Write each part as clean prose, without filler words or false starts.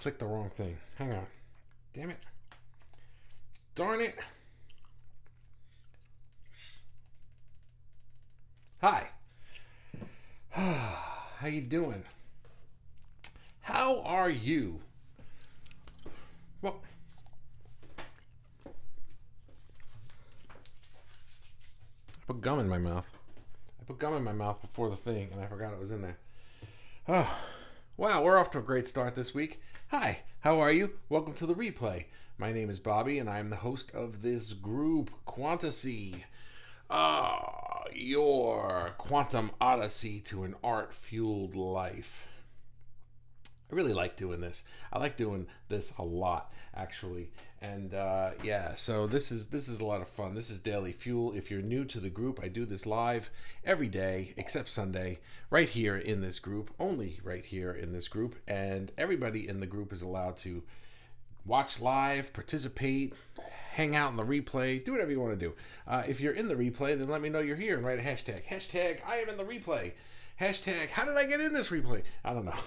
clicked the wrong thing. Hang on. Damn it. Darn it. Hi. How you doing? How are you? Well, I put gum in my mouth. I put gum in my mouth before the thing, and I forgot it was in there. Oh, wow, we're off to a great start this week. Hi, how are you? Welcome to the replay. My name is Bobby, and I am the host of this group, Quantasy. Your quantum odyssey to an art-fueled life. I really like doing this. I like doing this a lot, actually. And yeah, so this is a lot of fun. This is Daily Fuel. If you're new to the group, I do this live every day except Sunday, right here in this group, only right here in this group. And everybody in the group is allowed to watch live, participate, hang out in the replay, do whatever you want to do. If you're in the replay, then let me know you're here and write a hashtag. Hashtag I am in the replay. Hashtag how did I get in this replay? I don't know.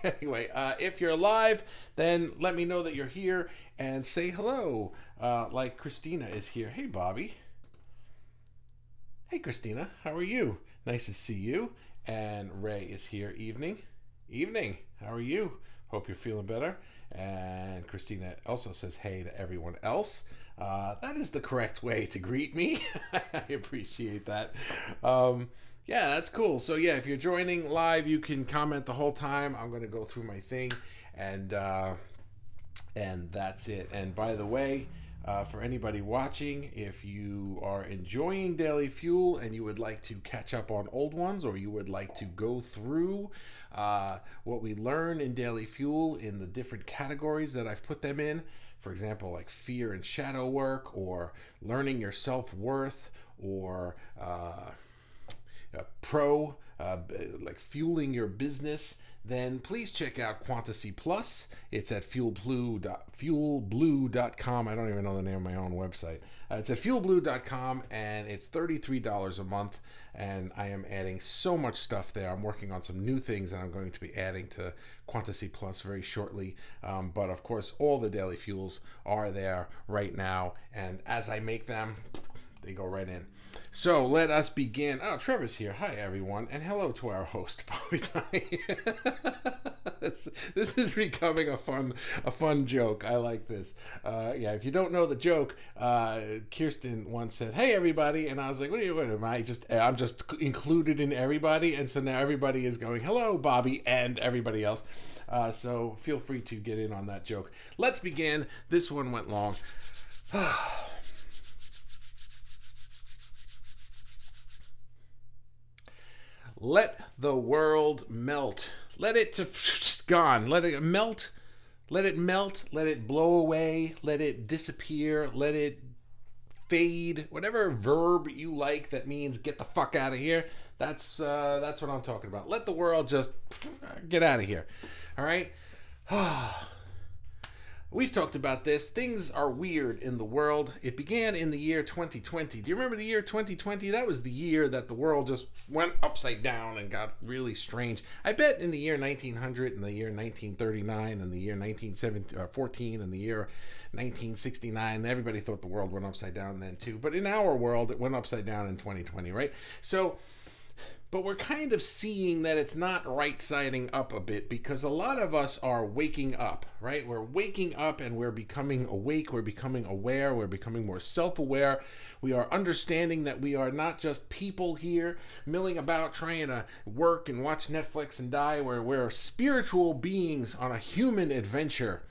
Anyway, if you're live, then let me know that you're here and say hello, like Christina is here. Hey, Bobby. Hey, Christina. How are you? Nice to see you. And Ray is here. Evening. Evening. How are you? Hope you're feeling better. And Christina also says hey to everyone else. That is the correct way to greet me. I appreciate that. Yeah, that's cool. So yeah, if you're joining live, you can comment the whole time. I'm going to go through my thing, and that's it. And by the way, for anybody watching, if you are enjoying Daily Fuel and you would like to catch up on old ones, or you would like to go through what we learn in Daily Fuel in the different categories that I've put them in, for example, like fear and shadow work, or learning your self-worth, or like fueling your business, then please check out Quantasy Plus. It's at fuelblue.com. I don't even know the name of my own website. It's at fuelblue.com, and it's $33 a month, and I am adding so much stuff there. I'm working on some new things that I'm going to be adding to Quantasy Plus very shortly, but of course all the Daily Fuels are there right now, and as I make them, they go right in. So let us begin. Oh, Trevor's here. Hi, everyone, and hello to our host, Bobby Donnie. This is becoming a fun joke. I like this. Yeah, if you don't know the joke, Kirsten once said, "Hey, everybody," and I was like, "What am I? I'm just included in everybody," and so now everybody is going, "Hello, Bobby," and everybody else. So feel free to get in on that joke. Let's begin. This one went long. Let the world melt. Let it gone. Let it melt. Let it melt. Let it blow away. Let it disappear. Let it fade. Whatever verb you like that means get the fuck out of here. That's what I'm talking about. Let the world just get out of here. All right. We've talked about this. Things are weird in the world. It began in the year 2020. Do you remember the year 2020? That was the year that the world just went upside down and got really strange. I bet in the year 1900 and the year 1939 and the year 1914 and the year 1969, everybody thought the world went upside down then too. But in our world, it went upside down in 2020, right? So, but we're kind of seeing that it's not right-siding up a bit, because a lot of us are waking up, right? We're waking up and we're becoming awake, we're becoming aware, we're becoming more self-aware. We are understanding that we are not just people here milling about trying to work and watch Netflix and die. We're spiritual beings on a human adventure.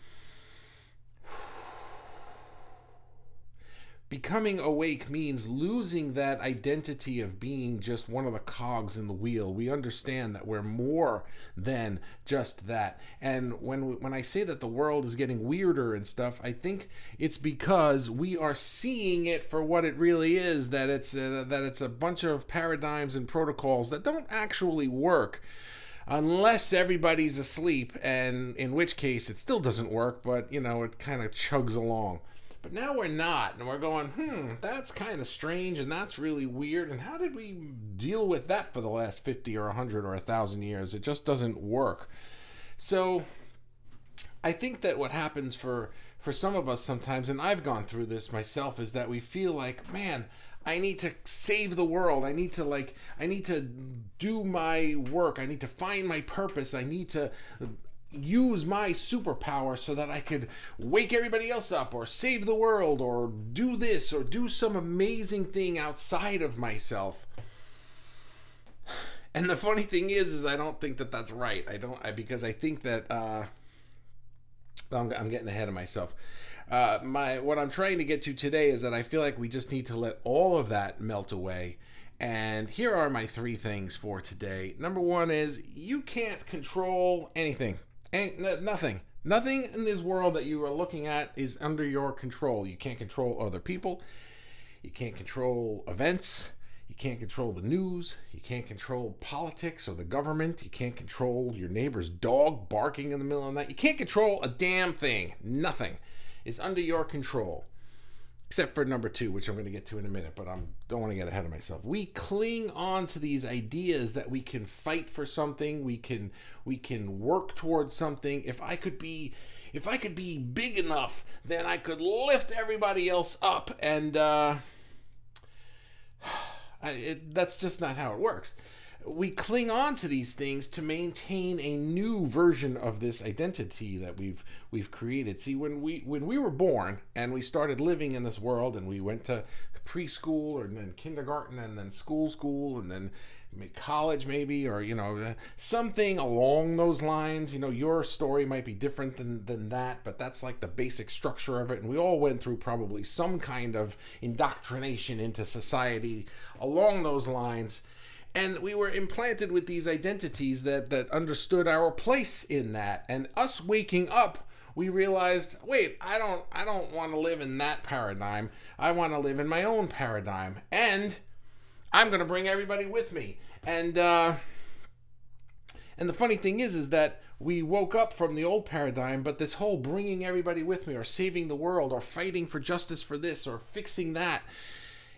Becoming awake means losing that identity of being just one of the cogs in the wheel. We understand that we're more than just that. And when I say that the world is getting weirder and stuff, I think it's because we are seeing it for what it really is, that it's a bunch of paradigms and protocols that don't actually work. Unless everybody's asleep, and in which case it still doesn't work, but, it kind of chugs along. But now we're not, and we're going, that's kind of strange, and that's really weird, and how did we deal with that for the last 50 or 100 or 1,000 years? It just doesn't work. So I think that what happens for some of us sometimes, and I've gone through this myself, is that we feel like, man, I need to save the world. I need to do my work. I need to find my purpose. I need to use my superpower so that I could wake everybody else up or save the world or do this or do some amazing thing outside of myself. And the funny thing is I don't think that that's right. Because I think that I'm getting ahead of myself. What I'm trying to get to today is that I feel like we just need to let all of that melt away. And here are my 3 things for today. Number 1 is you can't control anything. Nothing. Nothing in this world that you are looking at is under your control. You can't control other people. You can't control events. You can't control the news. You can't control politics or the government. You can't control your neighbor's dog barking in the middle of the night. You can't control a damn thing. Nothing is under your control. Except for number 2, which I'm going to get to in a minute, but I don't want to get ahead of myself. We cling on to these ideas that we can fight for something, we can work towards something. If I could be big enough, then I could lift everybody else up, and that's just not how it works. We cling on to these things to maintain a new version of this identity that we've created. See, when we were born and we started living in this world, and we went to preschool and then kindergarten and then school and then college maybe, or something along those lines. Your story might be different than that, but that's like the basic structure of it. And we all went through probably some kind of indoctrination into society along those lines. And we were implanted with these identities that understood our place in that. And us waking up, we realized, wait, I don't want to live in that paradigm. I want to live in my own paradigm. And I'm going to bring everybody with me. And the funny thing is that we woke up from the old paradigm, but this whole bringing everybody with me or saving the world or fighting for justice for this or fixing that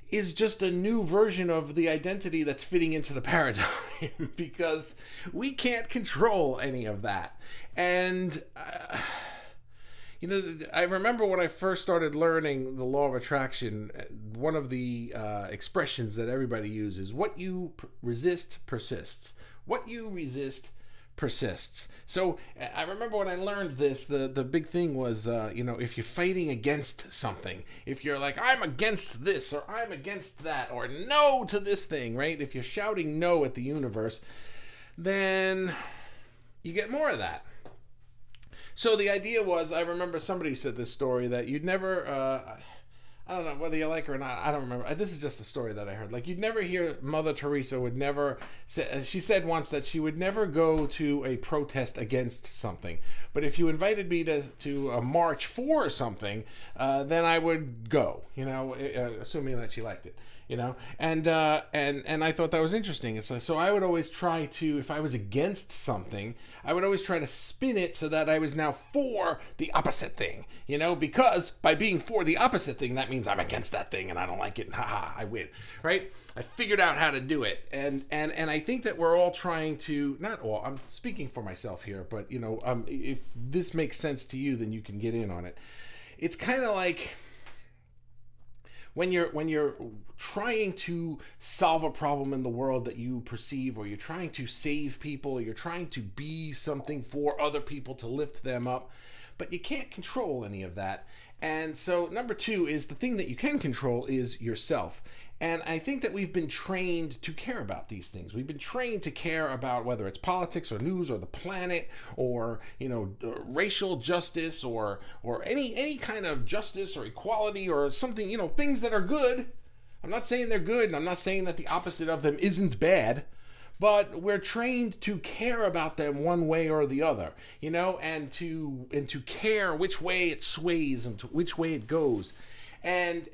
is just a new version of the identity that's fitting into the paradigm because we can't control any of that. And, I remember when I first started learning the law of attraction, one of the expressions that everybody uses, what you resist persists. What you resist persists. So I remember when I learned this, the big thing was, if you're fighting against something, if you're like, I'm against this, or I'm against that, or no to this thing, right? If you're shouting no at the universe, then you get more of that. So the idea was, I remember somebody said this story that you'd never, I don't know whether you like her or not. I don't remember. This is just a story that I heard. Like, you'd never hear Mother Teresa would never say, she said once that she would never go to a protest against something. But if you invited me to a march for something, then I would go, assuming that she liked it. And I thought that was interesting. So I would always try to, if I was against something, I would always try to spin it so that I was now for the opposite thing, because by being for the opposite thing, that means I'm against that thing and I don't like it, and haha, I win, right? I figured out how to do it. And I think that we're all trying to, not all, I'm speaking for myself here, but if this makes sense to you, then you can get in on it. It's kind of like, when you're trying to solve a problem in the world that you perceive, or you're trying to save people, or you're trying to be something for other people to lift them up, but you can't control any of that. And so number 2 is the thing that you can control is yourself. And I think that we've been trained to care about these things. We've been trained to care about whether it's politics or news or the planet or, racial justice or any kind of justice or equality or something, things that are good. I'm not saying they're good, and I'm not saying that the opposite of them isn't bad, but we're trained to care about them one way or the other, and to care which way it sways and to which way it goes. And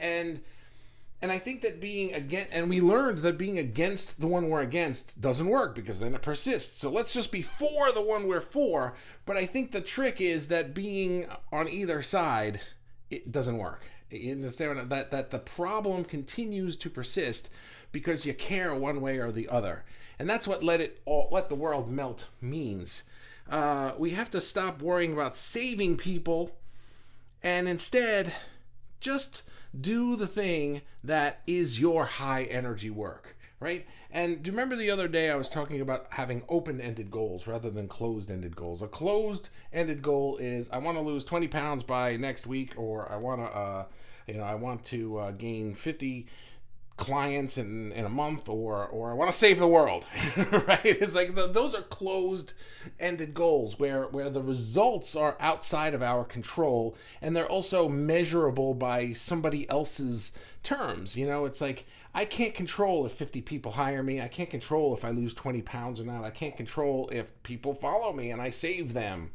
I think that being against, and we learned that being against the one we're against doesn't work, because then it persists. So let's just be for the one we're for. But I think the trick is that being on either side, it doesn't work. You understand that the problem continues to persist because you care one way or the other. And that's what let the world melt means. we have to stop worrying about saving people and instead just do the thing that is your high energy work, right? And do you remember the other day I was talking about having open-ended goals rather than closed-ended goals? A closed-ended goal is I want to lose 20 pounds by next week, or I want to gain 50 clients in a month, or I want to save the world, right? It's like those are closed-ended goals where the results are outside of our control, and they're also measurable by somebody else's terms. It's like I can't control if 50 people hire me. I can't control if I lose 20 pounds or not. I can't control if people follow me and I save them.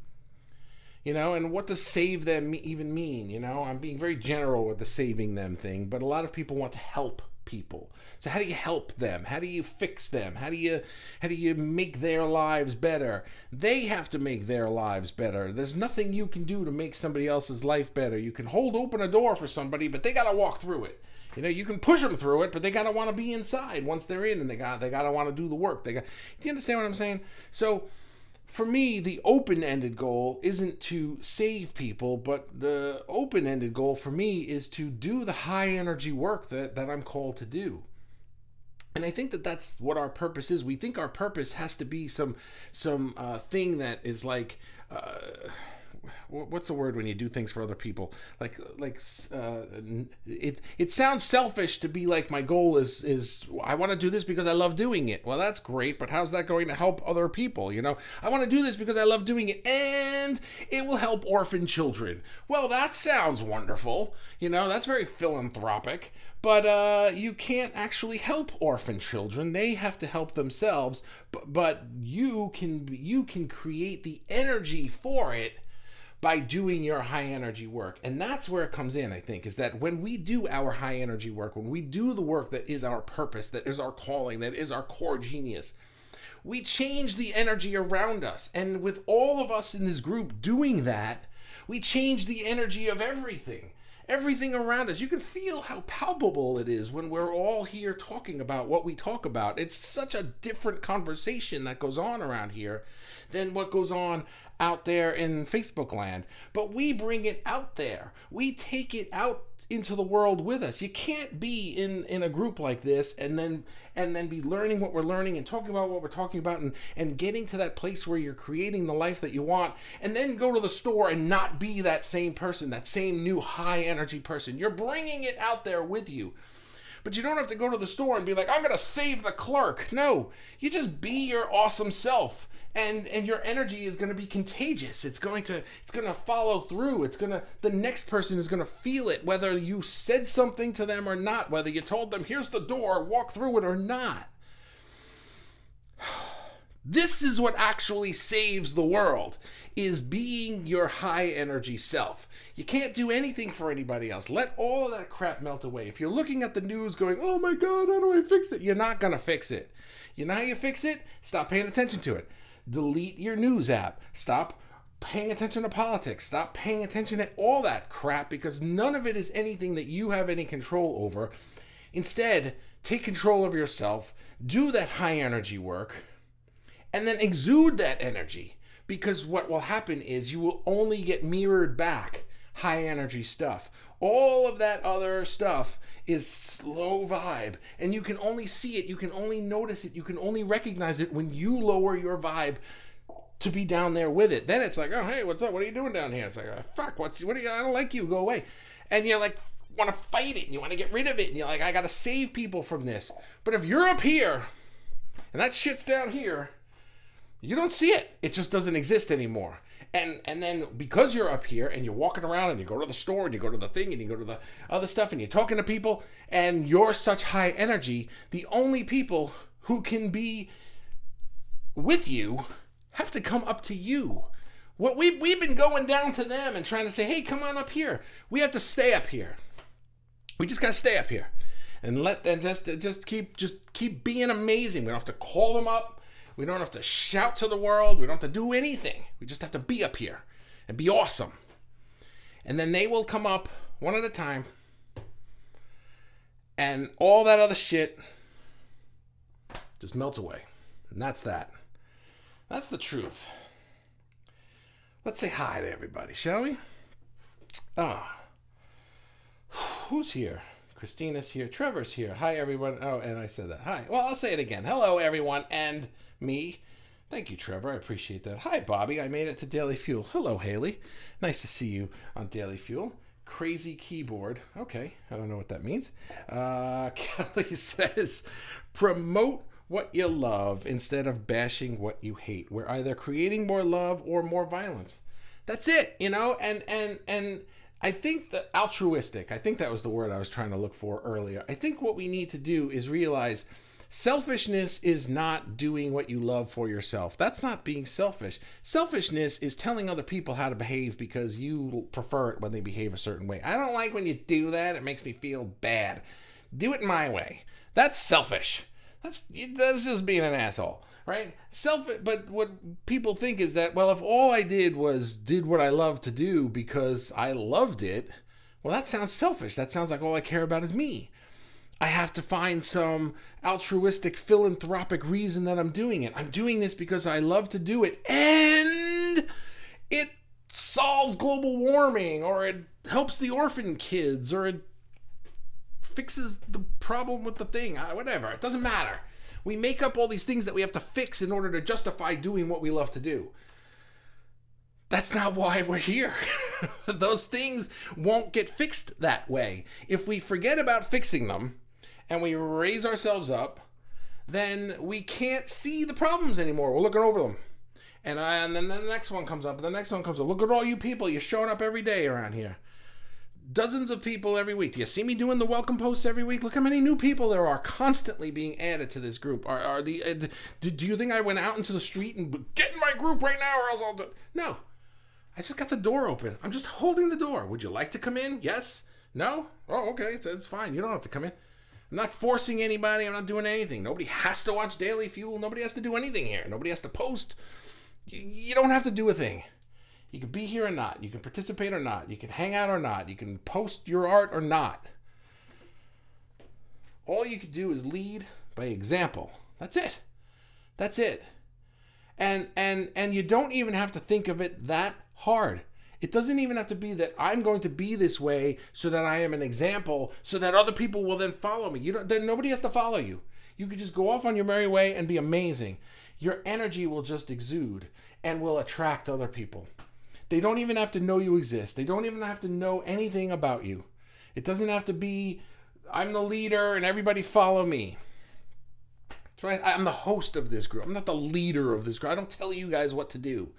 And what does save them even mean? I'm being very general with the saving them thing, but a lot of people want to help people. So how do you help them? How do you fix them? How do you make their lives better? They have to make their lives better. There's nothing you can do to make somebody else's life better. You can hold open a door for somebody, but they got to walk through it. You can push them through it, but they got to want to be inside once they're in, and they got to want to do the work. Do you understand what I'm saying? So for me, the open-ended goal isn't to save people, but the open-ended goal for me is to do the high-energy work that I'm called to do. And I think that that's what our purpose is. We think our purpose has to be some thing that is like... what's the word when you do things for other people? It sounds selfish to be like, my goal is I want to do this because I love doing it. Well, that's great, but how's that going to help other people? I want to do this because I love doing it, and it will help orphan children. Well, that sounds wonderful. That's very philanthropic. But you can't actually help orphan children. They have to help themselves. But you can create the energy for it by doing your high energy work. And that's where it comes in, I think, is that when we do our high energy work, when we do the work that is our purpose, that is our calling, that is our core genius, we change the energy around us. And with all of us in this group doing that, we change the energy of everything. Everything around us. You can feel how palpable it is when we're all here talking about what we talk about. It's such a different conversation that goes on around here than what goes on out there in Facebook land. But we bring it out there. We take it out into the world with us. You can't be in a group like this and then be learning what we're learning and talking about what we're talking about and getting to that place where you're creating the life that you want, and then go to the store and not be that same person, that same new high energy person. You're bringing it out there with you. But you don't have to go to the store and be like, I'm going to save the clerk. No, you just be your awesome self. And your energy is going to be contagious. It's going to follow through. The next person is going to feel it, whether you said something to them or not, whether you told them, here's the door, walk through it or not. This is what actually saves the world, is being your high energy self. You can't do anything for anybody else. Let all of that crap melt away. If you're looking at the news going, oh my God, how do I fix it? You're not going to fix it. You know how you fix it? Stop paying attention to it. Delete your news app. Stop paying attention to politics. Stop paying attention to all that crap, because none of it is anything that you have any control over. Instead, take control of yourself, do that high energy work, and then exude that energy. Because what will happen is you will only get mirrored back high energy stuff. All of that other stuff is slow vibe, and you can only see it, you can only notice it, you can only recognize it when you lower your vibe to be down there with it. Then it's like, oh, hey, what's up? What are you doing down here? It's like, oh, fuck, I don't like you, go away. And you're like, want to fight it, and you want to get rid of it, and you're like, I got to save people from this. But if you're up here, and that shit's down here, you don't see it. It just doesn't exist anymore. And then because you're up here and you're walking around and you go to the store and you go to the thing and you go to the other stuff and you're talking to people and you're such high energy, the only people who can be with you have to come up to you. What we've been going down to them and trying to say, hey, come on up here. We have to stay up here. We just got to stay up here and let them just keep being amazing. We don't have to call them up. We don't have to shout to the world. We don't have to do anything. We just have to be up here and be awesome. And then they will come up one at a time. And all that other shit just melts away. And that's that. That's the truth. Let's say hi to everybody, shall we? Ah, who's here? Christina's here. Trevor's here. Hi, everyone. Oh, and I said that. Hi. Well, I'll say it again. Hello, everyone, and me. Thank you, Trevor. I appreciate that. Hi, Bobby. I made it to Daily Fuel. Hello, Haley. Nice to see you on Daily Fuel. Crazy keyboard. Okay, I don't know what that means. Kelly says, promote what you love instead of bashing what you hate. We're either creating more love or more violence. That's it, you know? And I think that altruistic, I think that was the word I was trying to look for earlier. I think what we need to do is realize selfishness is not doing what you love for yourself. That's not being selfish. Selfishness is telling other people how to behave because you prefer it when they behave a certain way. I don't like when you do that. It makes me feel bad. Do it my way. That's selfish. That's just being an asshole, right? But what people think is that, well, if all I did was did what I love to do because I loved it, well, that sounds selfish. That sounds like all I care about is me. I have to find some altruistic, philanthropic reason that I'm doing it. I'm doing this because I love to do it, and it solves global warming, or it helps the orphan kids, or it fixes the problem with the thing. Whatever. It doesn't matter. We make up all these things that we have to fix in order to justify doing what we love to do. That's not why we're here. Those things won't get fixed that way. If we forget about fixing them and we raise ourselves up, then we can't see the problems anymore. We're looking over them. And then the next one comes up, and the next one comes up. Look at all you people. You're showing up every day around here. Dozens of people every week. Do you see me doing the welcome posts every week? Look how many new people there are constantly being added to this group. Do you think I went out into the street and get in my group right now or else I'll do... No. I just got the door open. I'm just holding the door. Would you like to come in? Yes? No? Oh, okay. That's fine. You don't have to come in. I'm not forcing anybody. I'm not doing anything. Nobody has to watch Daily Fuel. Nobody has to do anything here. Nobody has to post. You don't have to do a thing. You can be here or not. You can participate or not. You can hang out or not. You can post your art or not. All you can do is lead by example. That's it. That's it. And you don't even have to think of it that hard. It doesn't even have to be that I'm going to be this way so that I am an example so that other people will then follow me. Then nobody has to follow you. You could just go off on your merry way and be amazing. Your energy will just exude and will attract other people. They don't even have to know you exist. They don't even have to know anything about you. It doesn't have to be, I'm the leader and everybody follow me. That's right. I'm the host of this group. I'm not the leader of this group. I don't tell you guys what to do.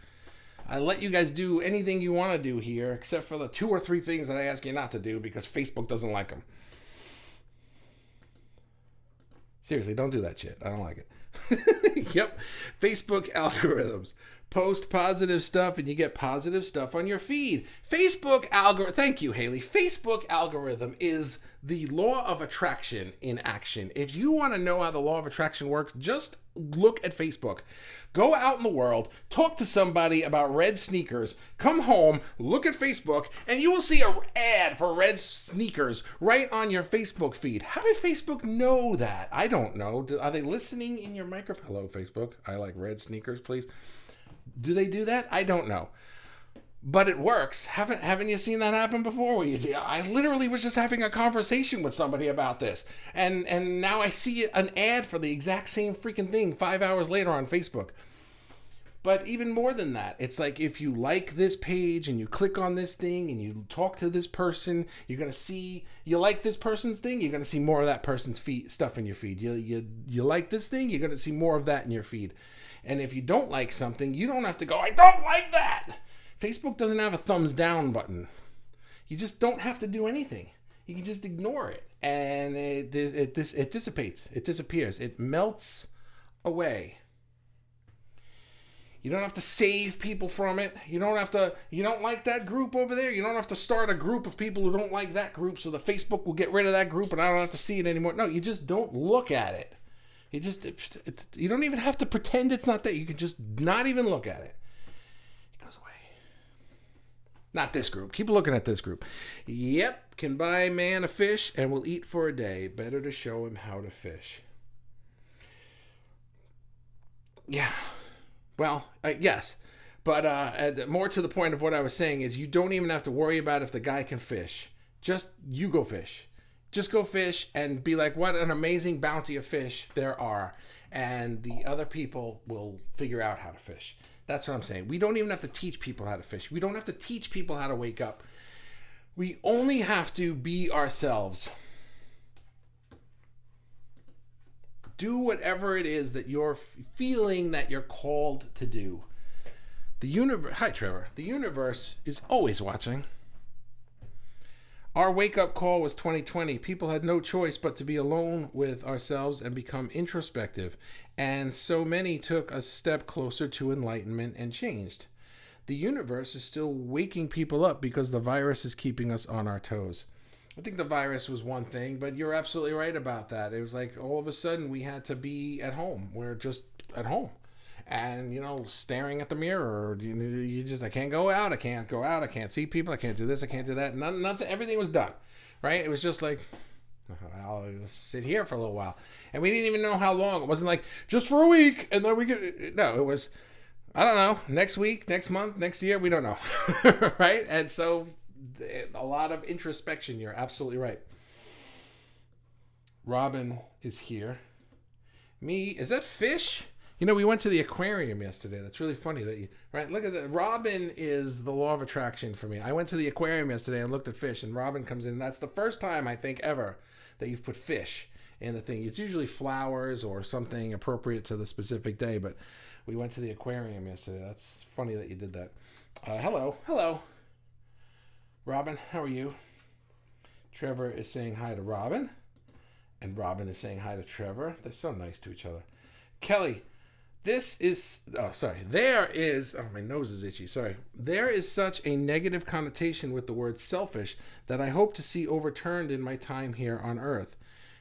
I let you guys do anything you want to do here, except for the 2 or 3 things that I ask you not to do because Facebook doesn't like them. Seriously, don't do that shit. I don't like it. Yep. Facebook algorithms. Post positive stuff and you get positive stuff on your feed. Facebook algorithm. Thank you, Haley. Facebook algorithm is the law of attraction in action. If you want to know how the law of attraction works, just look at Facebook. Go out in the world, talk to somebody about red sneakers, come home, look at Facebook, and you will see an ad for red sneakers right on your Facebook feed. How did Facebook know that? I don't know. Are they listening in your microphone? Hello, Facebook. I like red sneakers, please. Do they do that? I don't know. But it works. Haven't you seen that happen before? I literally was just having a conversation with somebody about this. And now I see an ad for the exact same freaking thing 5 hours later on Facebook. But even more than that, it's like if you like this page and you click on this thing and you talk to this person, you're going to see, you like this person's thing, you're going to see more of that person's stuff in your feed. You like this thing, you're going to see more of that in your feed. And if you don't like something, you don't have to go, I don't like that. Facebook doesn't have a thumbs down button. You just don't have to do anything. You can just ignore it. And it dissipates. It disappears. It melts away. You don't have to save people from it. You don't like that group over there. You don't have to start a group of people who don't like that group so the Facebook will get rid of that group and I don't have to see it anymore. No, you just don't look at it. You don't even have to pretend it's not there. You can just not even look at it. It goes away. Not this group. Keep looking at this group. Yep. Can buy man a fish and will eat for a day. Better to show him how to fish. Yeah. Well, yes. But more to the point of what I was saying is you don't even have to worry about if the guy can fish. Just you go fish. Just go fish and be like, what an amazing bounty of fish there are. And the other people will figure out how to fish. That's what I'm saying. We don't even have to teach people how to fish. We don't have to teach people how to wake up. We only have to be ourselves. Do whatever it is that you're feeling that you're called to do. The universe, hi Trevor, the universe is always watching. Our wake-up call was 2020. People had no choice but to be alone with ourselves and become introspective. And so many took a step closer to enlightenment and changed. The universe is still waking people up because the virus is keeping us on our toes. I think the virus was one thing, but you're absolutely right about that. It was like all of a sudden we had to be at home. We're just at home. And, you know, staring at the mirror. You just, I can't go out. I can't go out. I can't see people. I can't do this. I can't do that. Nothing. Everything was done. Right? It was just like, I'll sit here for a little while. And we didn't even know how long. It wasn't like, just for a week. And then we could, no, it was, I don't know, next week, next month, next year. We don't know. Right? And so a lot of introspection. You're absolutely right. Robin is here. Me, is that fish? You know, we went to the aquarium yesterday. That's really funny that you, right? Look at that. Robin is the law of attraction for me. I went to the aquarium yesterday and looked at fish, and Robin comes in. And that's the first time, I think, ever that you've put fish in the thing. It's usually flowers or something appropriate to the specific day, but we went to the aquarium yesterday. That's funny that you did that. Hello. Hello. Robin, how are you? Trevor is saying hi to Robin, and Robin is saying hi to Trevor. They're so nice to each other. Kelly, this is, there is, my nose is itchy, sorry. There is such a negative connotation with the word selfish that I hope to see overturned in my time here on earth.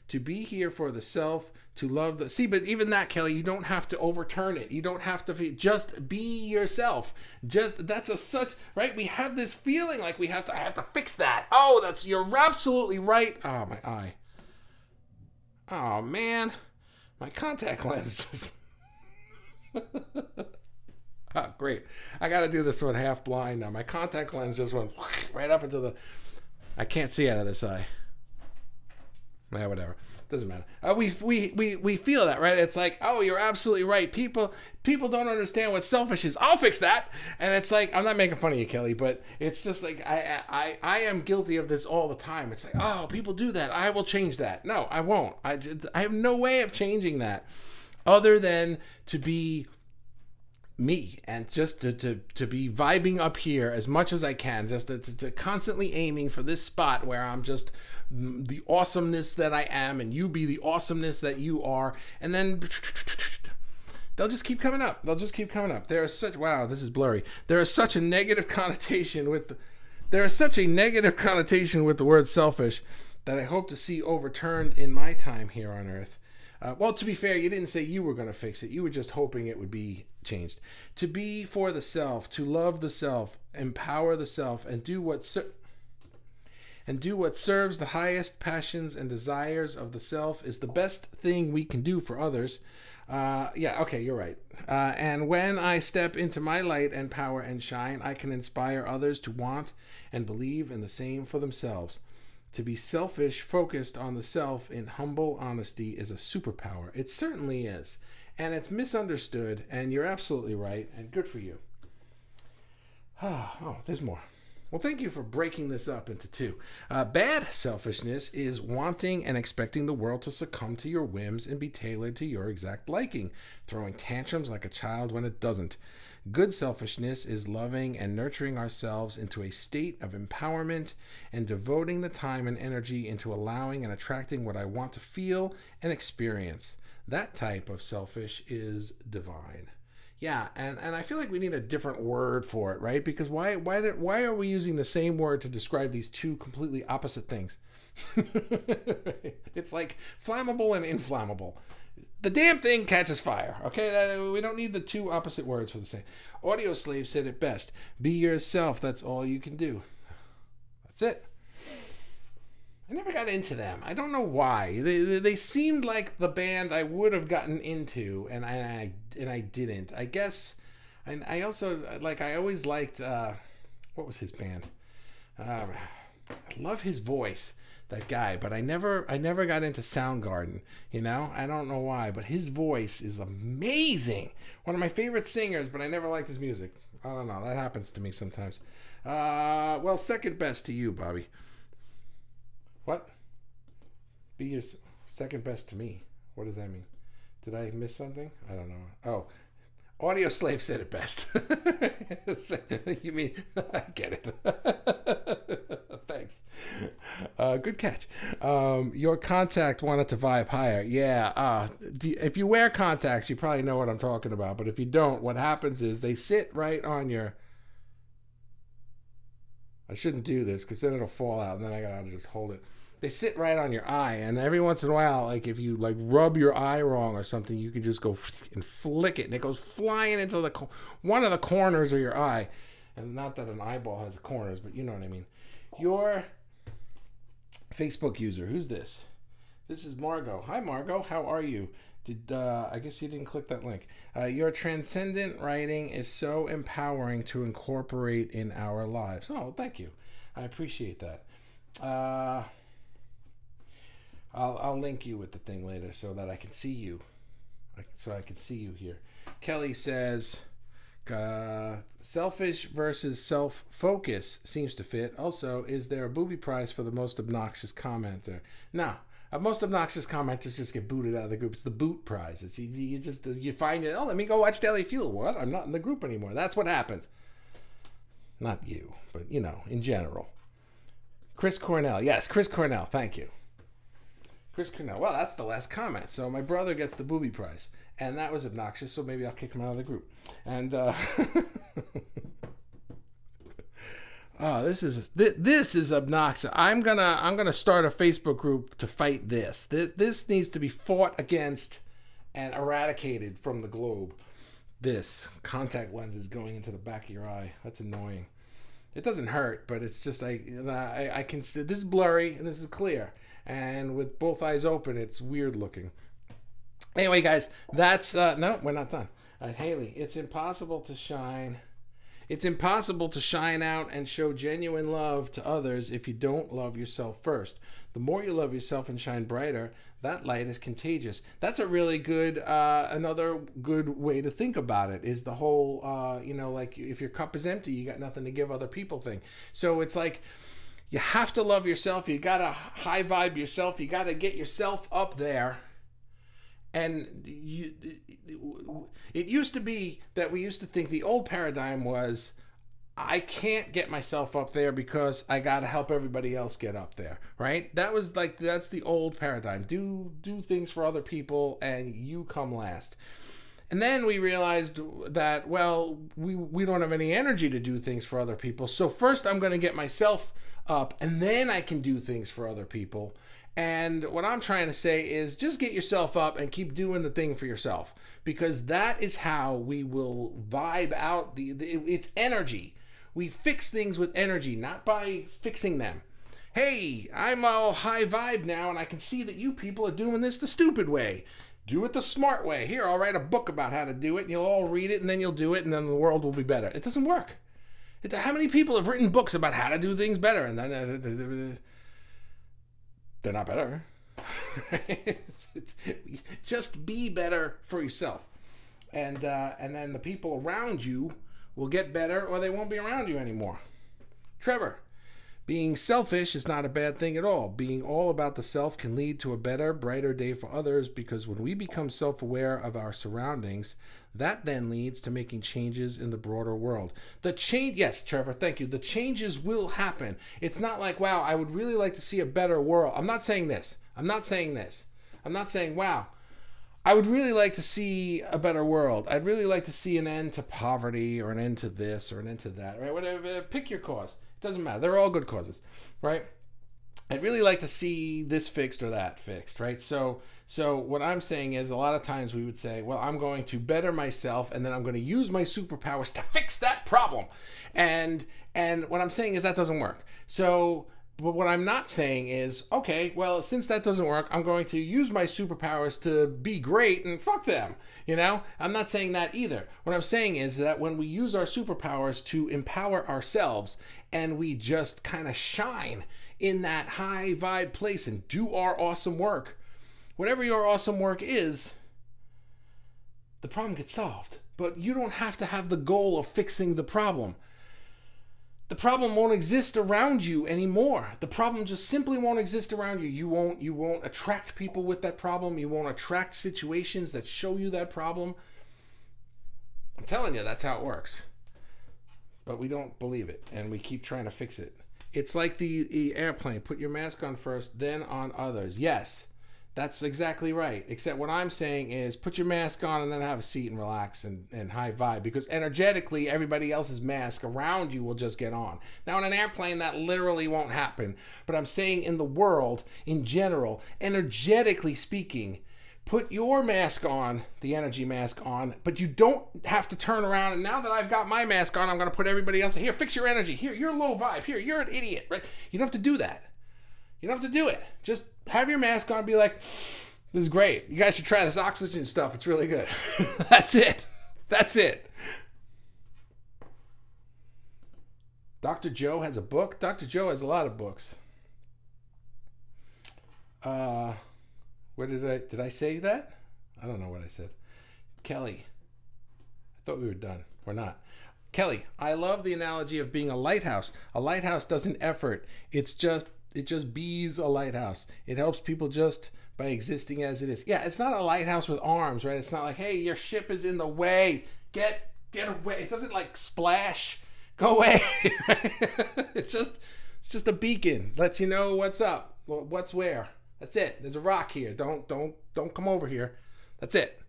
To be here for the self, to love the, see, but even that, Kelly, you don't have to overturn it. You don't have to, just be yourself. Just, that's a such, right? We have this feeling like I have to fix that. Oh, you're absolutely right. Oh, my eye. Oh, man. My contact lens just... Oh, great. I got to do this one half blind now. My contact lens just went right up into the... I can't see out of this eye. Yeah, whatever. Doesn't matter. We feel that, right? It's like, oh, you're absolutely right. People don't understand what selfish is. I'll fix that. And it's like, I'm not making fun of you, Kelly, but it's just like, I am guilty of this all the time. It's like, oh, people do that. I will change that. No, I won't. I have no way of changing that other than to be me and just to be vibing up here as much as I can, just to constantly aiming for this spot where I'm just the awesomeness that I am and you be the awesomeness that you are, and then they'll just keep coming up. They'll just keep coming up. There is such, wow, this is blurry. There is such a negative connotation with the word selfish that I hope to see overturned in my time here on earth. Well, to be fair, you didn't say you were going to fix it. You were just hoping it would be changed. To be for the self, to love the self, empower the self, and do what serves the highest passions and desires of the self is the best thing we can do for others. Yeah, okay, you're right. And when I step into my light and power and shine, I can inspire others to want and believe in the same for themselves. To be selfish, focused on the self in humble honesty is a superpower. It certainly is. And it's misunderstood, and you're absolutely right, and good for you. Oh, there's more. Well, thank you for breaking this up into two. Bad selfishness is wanting and expecting the world to succumb to your whims and be tailored to your exact liking, throwing tantrums like a child when it doesn't. Good selfishness is loving and nurturing ourselves into a state of empowerment and devoting the time and energy into allowing and attracting what I want to feel and experience. That type of selfish is divine. Yeah, and I feel like we need a different word for it, right? Because why are we using the same word to describe these two completely opposite things? It's like flammable and inflammable. The damn thing catches fire, okay? We don't need the two opposite words for the same. Audio Slave said it best. Be yourself, that's all you can do. That's it. I never got into them. I don't know why. They seemed like the band I would have gotten into, and I didn't. I guess And I also, like, I always liked, what was his band? I love his voice, that guy, but I never got into Soundgarden, you know? I don't know why, but his voice is amazing. One of my favorite singers, but I never liked his music. I don't know, that happens to me sometimes. Well, second best to you, Bobby. What? Be your second best to me. What does that mean? Did I miss something? I don't know. Oh, Audio Slave said it best. You mean, I get it. Thanks. Good catch. Your contact wanted to vibe higher. Yeah. If you wear contacts, you probably know what I'm talking about. But if you don't, what happens is they sit right on your... I shouldn't do this because then it'll fall out and then I gotta just hold it. They sit right on your eye, and every once in a while, like if you like rub your eye wrong or something, you can just go and flick it, and it goes flying into one of the corners of your eye. And not that an eyeball has corners, but you know what I mean. Your Facebook user, who's this? This is Margot. Hi, Margot. How are you? I guess you didn't click that link. Your transcendent writing is so empowering to incorporate in our lives. Oh, thank you. I appreciate that. I'll link you with the thing later so that I can see you. So I can see you here. Kelly says, selfish versus self-focus seems to fit. Also, is there a booby prize for the most obnoxious commenter? No. Most obnoxious commenters just get booted out of the group. It's the boot prize. It's you find it. Oh, let me go watch Daily Fuel. What? I'm not in the group anymore. That's what happens. Not you, but you know, in general. Chris Cornell. Yes, Chris Cornell. Thank you. Chris Cornell. Well, that's the last comment. So my brother gets the booby prize, and that was obnoxious. So maybe I'll kick him out of the group. And oh, this is obnoxious. I'm gonna start a Facebook group to fight this. This needs to be fought against and eradicated from the globe. This contact lenses going into the back of your eye. That's annoying. It doesn't hurt, but it's just I can see this is blurry and this is clear. And with both eyes open, it's weird looking. Anyway, guys, that's no, we're not done. Haley, it's impossible to shine. It's impossible to shine out and show genuine love to others if you don't love yourself first. The more you love yourself and shine brighter, that light is contagious. That's a really good, another good way to think about it is the whole, you know, like if your cup is empty, you got nothing to give other people thing. So it's like, you have to love yourself. You got to high vibe yourself. You got to get yourself up there. And it used to be that we used to think the old paradigm was, I can't get myself up there because I got to help everybody else get up there, right? That was like, that's the old paradigm. Do things for other people and you come last. And then we realized that, well, we don't have any energy to do things for other people. So first I'm going to get myself up and then I can do things for other people. And what I'm trying to say is just get yourself up and keep doing the thing for yourself, because that is how we will vibe out it's energy. We fix things with energy, not by fixing them. Hey, I'm all high vibe now and I can see that you people are doing this the stupid way. Do it the smart way. Here, I'll write a book about how to do it and you'll all read it and then you'll do it and then the world will be better. It doesn't work. How many people have written books about how to do things better and then they're not better. Just be better for yourself. And then the people around you will get better or they won't be around you anymore. Trevor, being selfish is not a bad thing at all. Being all about the self can lead to a better, brighter day for others, because when we become self-aware of our surroundings, that then leads to making changes in the broader world. Yes, Trevor, thank you. The changes will happen. It's not like, wow, I would really like to see a better world. I'm not saying this. I'm not saying, wow, I would really like to see a better world. I'd really like to see an end to poverty or an end to this or an end to that, right? Whatever, pick your cause. It doesn't matter. They're all good causes, right? I'd really like to see this fixed or that fixed, right? So what I'm saying is a lot of times we would say, well, I'm going to better myself and then I'm going to use my superpowers to fix that problem. And what I'm saying is that doesn't work. So But what I'm not saying is, okay, well, since that doesn't work, I'm going to use my superpowers to be great and fuck them. You know, I'm not saying that either. What I'm saying is that when we use our superpowers to empower ourselves and we just kind of shine in that high vibe place and do our awesome work, whatever your awesome work is, the problem gets solved. But you don't have to have the goal of fixing the problem. The problem won't exist around you anymore. The problem just simply won't exist around you. You won't attract people with that problem. You won't attract situations that show you that problem. I'm telling you, that's how it works. But we don't believe it, and we keep trying to fix it. It's like the airplane. Put your mask on first, then on others. Yes. That's exactly right. Except what I'm saying is put your mask on and then have a seat and relax and high vibe. Because energetically, everybody else's mask around you will just get on. Now, in an airplane, that literally won't happen. But I'm saying in the world, in general, energetically speaking, put your mask on, the energy mask on, but you don't have to turn around. And now that I've got my mask on, I'm going to put everybody else. Here, fix your energy. Here, you're low vibe. Here, you're an idiot. Right? You don't have to do that. You don't have to do it. Just have your mask on and be like, this is great. You guys should try this oxygen stuff. It's really good. That's it. That's it. Dr. Joe has a book. Dr. Joe has a lot of books. Where did I say that? I don't know what I said. Kelly. I thought we were done. We're not. Kelly, I love the analogy of being a lighthouse. A lighthouse doesn't effort. It just bees a lighthouse. It helps people just by existing as it is. Yeah, it's not a lighthouse with arms, right? It's not like, hey, your ship is in the way. Get away. It doesn't like splash. Go away. It's just a beacon. Lets you know what's up, what's where. That's it. There's a rock here. Don't come over here. That's it.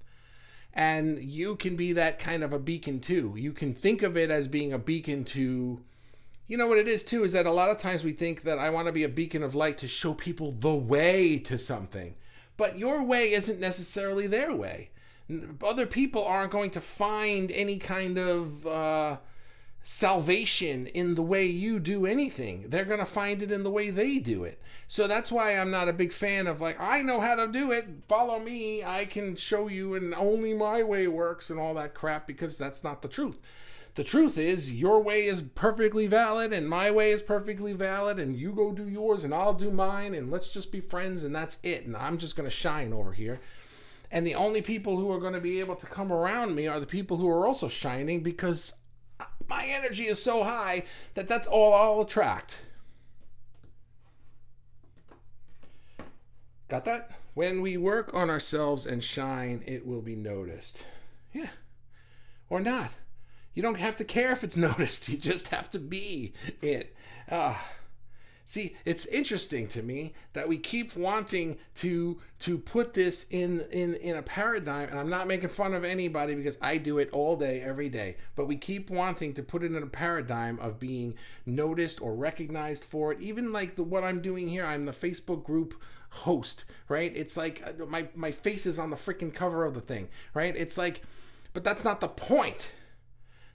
And you can be that kind of a beacon too. You can think of it as being a beacon to, you know what it is too, is that a lot of times we think that I want to be a beacon of light to show people the way to something. But your way isn't necessarily their way. Other people aren't going to find any kind of salvation in the way you do anything. They're going to find it in the way they do it. So that's why I'm not a big fan of like, I know how to do it, follow me, I can show you and only my way works and all that crap, because that's not the truth. The truth is your way is perfectly valid and my way is perfectly valid, and you go do yours and I'll do mine and let's just be friends and that's it. And I'm just going to shine over here. And the only people who are going to be able to come around me are the people who are also shining, because my energy is so high that that's all I'll attract. Got that? When we work on ourselves and shine, it will be noticed. Yeah. Or not. You don't have to care if it's noticed. You just have to be it. See, it's interesting to me that we keep wanting to put this in a paradigm, and I'm not making fun of anybody because I do it all day, every day, but we keep wanting to put it in a paradigm of being noticed or recognized for it. Even like what I'm doing here, I'm the Facebook group host, right? It's like my face is on the freaking cover of the thing, right? It's like, but that's not the point.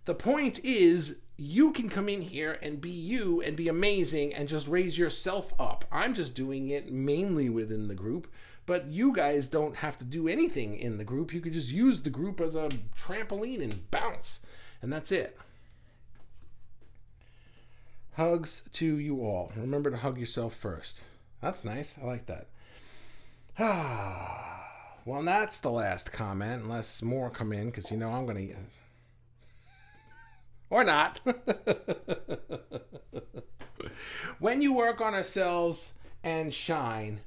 The point is you can come in here and be you and be amazing and just raise yourself up. I'm just doing it mainly within the group, but you guys don't have to do anything in the group. You could just use the group as a trampoline and bounce, and that's it. Hugs to you all. Remember to hug yourself first. That's nice. I like that. Well, that's the last comment, unless more come in, because you know I'm going to... Or not. When you work on ourselves and shine,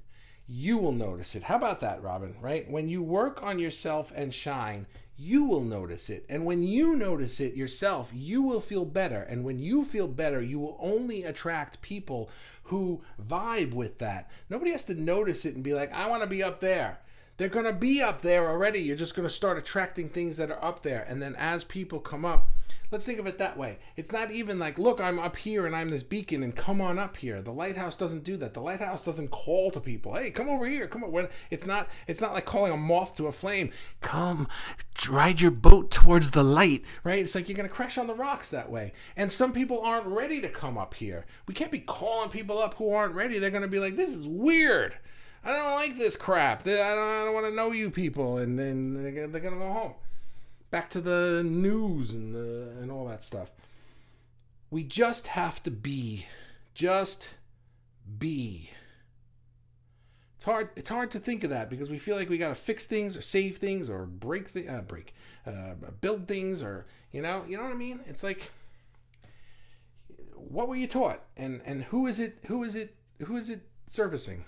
you will notice it. How about that, Robin? Right? When you work on yourself and shine, you will notice it. And when you notice it yourself, you will feel better. And when you feel better, you will only attract people who vibe with that. Nobody has to notice it and be like, I want to be up there. They're going to be up there already. You're just going to start attracting things that are up there. And then as people come up, let's think of it that way. It's not even like, look, I'm up here and I'm this beacon and come on up here. The lighthouse doesn't do that. The lighthouse doesn't call to people, hey, come over here, come on. It's not like calling a moth to a flame. Come, ride your boat towards the light, right? It's like you're going to crash on the rocks that way. And some people aren't ready to come up here. We can't be calling people up who aren't ready. They're going to be like, this is weird. I don't like this crap. I don't want to know you people. And then they're going to go home. Back to the news and all that stuff. We just have to be. Just be. It's hard to think of that because we feel like we got to fix things or save things or build things, or you know what I mean? It's like, what were you taught, and who is it servicing?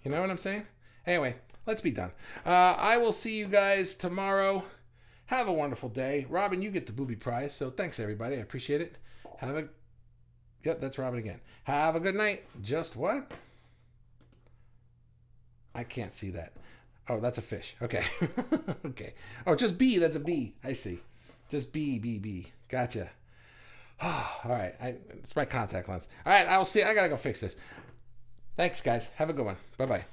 You know what I'm saying? Anyway, let's be done. I will see you guys tomorrow. Have a wonderful day. Robin, you get the booby prize, so thanks everybody. I appreciate it. Yep, that's Robin again. Have a good night. Just what? I can't see that. Oh, that's a fish. Okay. Okay. Oh, just B. That's a B. I see. Just B. Gotcha. All right. It's my contact lens. All right. I will see. I got to go fix this. Thanks, guys. Have a good one. Bye-bye.